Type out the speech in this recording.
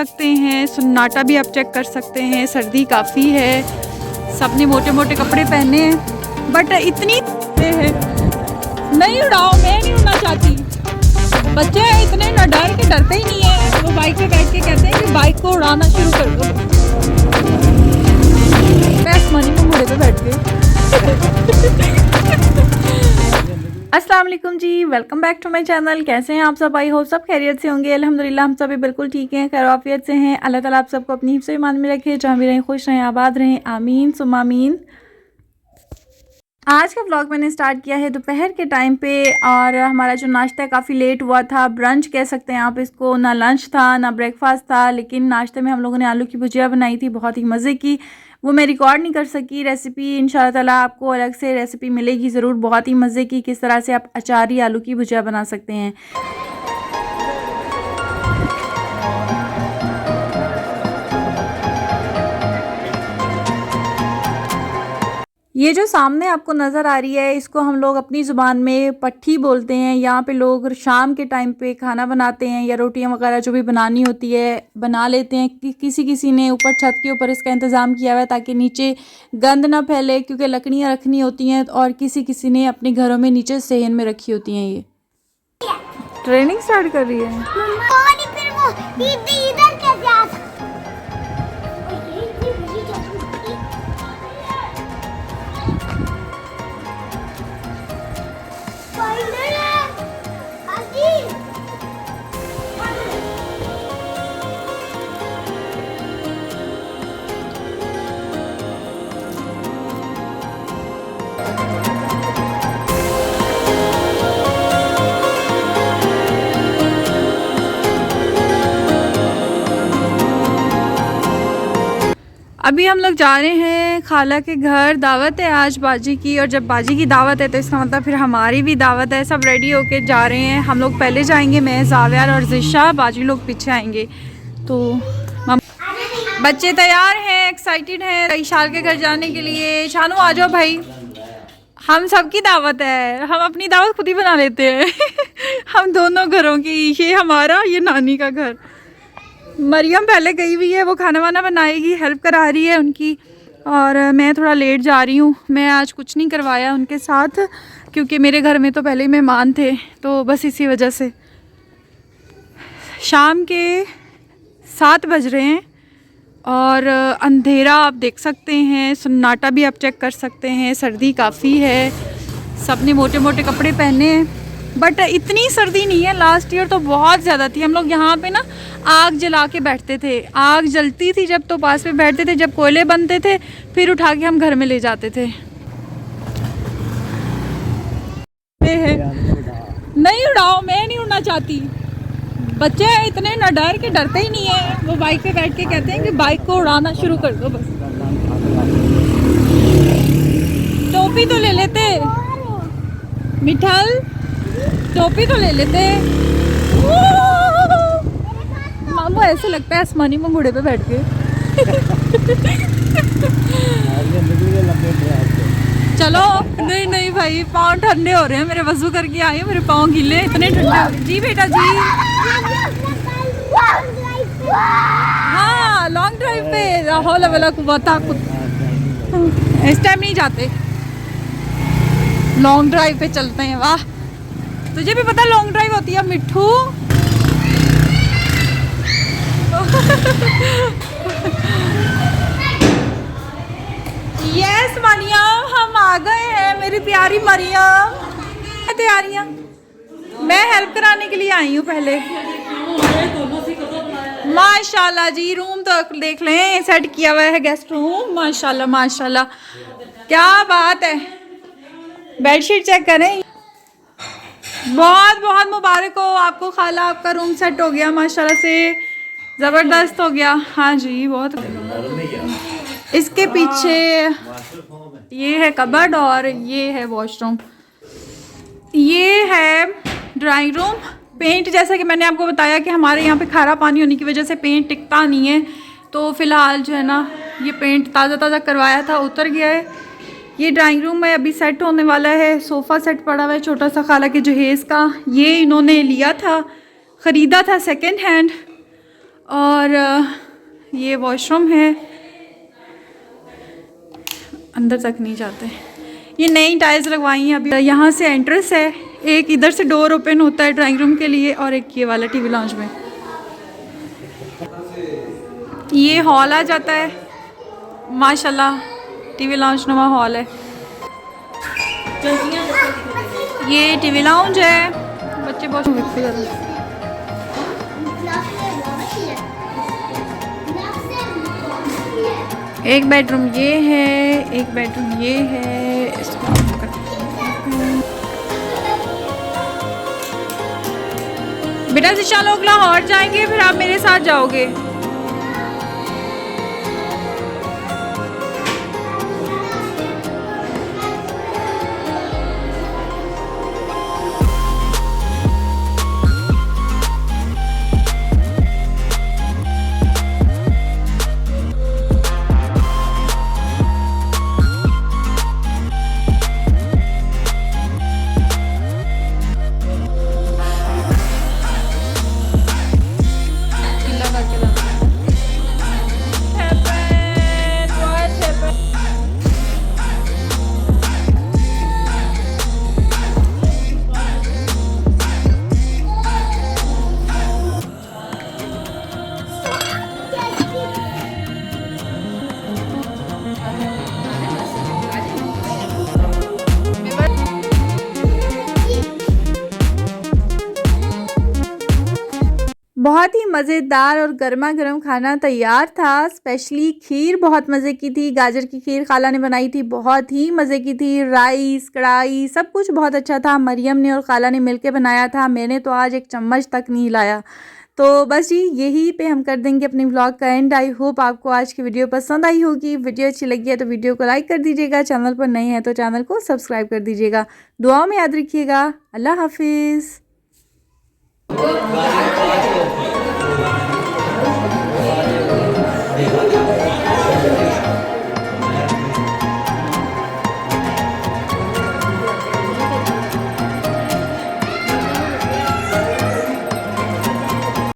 सकते हैं, सन्नाटा भी आप चेक कर सकते हैं। सर्दी काफ़ी है, सबने मोटे मोटे कपड़े पहने हैं, बट इतनी है नहीं उड़ाओ, मैं नहीं उड़ना चाहती। बच्चे इतने न डर के डरते ही नहीं है, वो बाइक पे बैठ के कहते हैं कि बाइक को उड़ाना शुरू कर दो। मैं आसमानी में घोड़े पे बैठ गई। अस्सलाम वालेकुम जी, welcome back to my channel. कैसे हैं आप सब? आई होप सब खैरियत से होंगे। अल्हम्दुलिल्लाह हम सभी बिल्कुल ठीक हैं, खैरियत से हैं। अल्लाह ताला आप सबको अपनी हिफ्ज़ ईमान में रखे, जहाँ भी रहें खुश रहें, आबाद रहें, आमीन सुम्मा आमीन। आज का व्लॉग मैंने स्टार्ट किया है दोपहर के टाइम पे, और हमारा जो नाश्ता है काफ़ी लेट हुआ था, ब्रंच कह सकते हैं आप इसको। ना लंच था ना ब्रेकफास्ट था, लेकिन नाश्ते में हम लोगों ने आलू की भुजिया बनाई थी, बहुत ही मज़े की। वो मैं रिकॉर्ड नहीं कर सकी रेसिपी, इंशाल्लाह ताला आपको अलग से रेसिपी मिलेगी ज़रूर, बहुत ही मज़े की, किस तरह से आप अचारी आलू की भुजिया बना सकते हैं। ये जो सामने आपको नज़र आ रही है, इसको हम लोग अपनी ज़ुबान में पट्ठी बोलते हैं। यहाँ पे लोग शाम के टाइम पे खाना बनाते हैं या रोटियां वगैरह जो भी बनानी होती है बना लेते हैं। किसी किसी ने ऊपर छत के ऊपर इसका इंतज़ाम किया हुआ है ताकि नीचे गंद ना फैले, क्योंकि लकड़ियाँ रखनी होती हैं, और किसी किसी ने अपने घरों में नीचे सहन में रखी होती हैं। ये ट्रेनिंग स्टार्ट कर रही है। अभी हम लोग जा रहे हैं खाला के घर, दावत है आज बाजी की, और जब बाजी की दावत है तो इसका मतलब फिर हमारी भी दावत है। सब रेडी होके जा रहे हैं, हम लोग पहले जाएंगे, मैं, जावियार और जिशा, बाजी लोग पीछे आएंगे। तो बच्चे तैयार हैं, एक्साइटेड हैं ईशाल के घर जाने के लिए। शानू आ जाओ भाई, हम सबकी दावत है, हम अपनी दावत खुद ही बना लेते हैं। हम दोनों घरों की, ये हमारा, ये नानी का घर। मरियम पहले गई हुई है, वो खाना वाना बनाएगी, हेल्प करा रही है उनकी, और मैं थोड़ा लेट जा रही हूँ। मैं आज कुछ नहीं करवाया उनके साथ, क्योंकि मेरे घर में तो पहले ही मेहमान थे, तो बस इसी वजह से। शाम के 7 बज रहे हैं और अंधेरा आप देख सकते हैं, सन्नाटा भी आप चेक कर सकते हैं। सर्दी काफ़ी है, सब ने मोटे मोटे कपड़े पहने हैं, बट इतनी सर्दी नहीं है। लास्ट ईयर तो बहुत ज़्यादा थी। हम लोग यहाँ पे ना आग जला के बैठते थे, आग जलती थी जब तो पास में बैठते थे, जब कोयले बनते थे फिर उठा के हम घर में ले जाते थे। नहीं उड़ाओ, मैं नहीं उड़ना चाहती। बच्चे इतने न डर के डरते ही नहीं है, वो बाइक पे बैठ के कहते हैं कि बाइक को उड़ाना शुरू कर दो बस। टोपी तो ले लेते मिठाल, टोपी तो ले लेते। मामू ऐसे लगता है आसमानी में घोड़े पे बैठ के। चलो नहीं नहीं भाई, पाँव ठंडे हो रहे हैं मेरे, वजू करके आई हूँ, मेरे पाँव गीले, इतने ठंडे। जी बेटा जी, हाँ लॉन्ग ड्राइव पे इस टाइम नहीं जाते, लॉन्ग ड्राइव पे चलते हैं। वाह, तुझे भी पता लॉन्ग ड्राइव होती है मिट्ठू। यस मरियम, हम आ गए हैं मेरी प्यारी मरियम। तैयारियां मैं हेल्प कराने के लिए आई हूँ पहले। माशाल्लाह जी, रूम तो देख लें, सेट किया हुआ है गेस्ट रूम, माशाल्लाह माशाल्लाह, क्या बात है। बेडशीट चेक करें, बहुत बहुत मुबारक हो आपको खाला, आपका रूम सेट हो गया माशाल्लाह से, ज़बरदस्त हो गया। हाँ जी बहुत। इसके पीछे ये है कबर्ड और ये है वॉशरूम, ये है ड्राइंग रूम। पेंट, जैसा कि मैंने आपको बताया कि हमारे यहाँ पे खारा पानी होने की वजह से पेंट टिकता नहीं है, तो फ़िलहाल जो है ना ये पेंट ताज़ा ताज़ा करवाया था, उतर गया है। ये ड्राइंग रूम में अभी सेट होने वाला है। सोफ़ा सेट पड़ा हुआ है छोटा सा, खाला के जहेज़ का, ये इन्होंने लिया था, ख़रीदा था सेकंड हैंड। और ये वॉशरूम है, अंदर तक नहीं जाते। ये नई टाइल्स लगवाई हैं अभी। यहाँ से एंट्रेंस है, एक इधर से डोर ओपन होता है ड्राइंग रूम के लिए, और एक ये वाला टीवी लॉन्च में। ये हॉल आ जाता है, माशाल्लाह टीवी लॉन्च नुमा हॉल है। ये टीवी लॉन्च है, बच्चे बहुत एक बेडरूम ये है, एक बेडरूम ये है। इसको बेटा जिशा लोग लाहौर जाएंगे, फिर आप मेरे साथ जाओगे। बहुत ही मज़ेदार और गर्मा गर्म खाना तैयार था। स्पेशली खीर बहुत मज़े की थी, गाजर की खीर खाला ने बनाई थी, बहुत ही मज़े की थी। राइस, कढ़ाई, सब कुछ बहुत अच्छा था। मरियम ने और खाला ने मिलके बनाया था, मैंने तो आज एक चम्मच तक नहीं लाया। तो बस जी यही पे हम कर देंगे अपनी व्लॉग का एंड। आई होप आपको आज की वीडियो पसंद आई होगी। वीडियो अच्छी लगी है तो वीडियो को लाइक कर दीजिएगा, चैनल पर नए हैं तो चैनल को सब्सक्राइब कर दीजिएगा। दुआओं में याद रखिएगा। अल्लाह हाफिज़।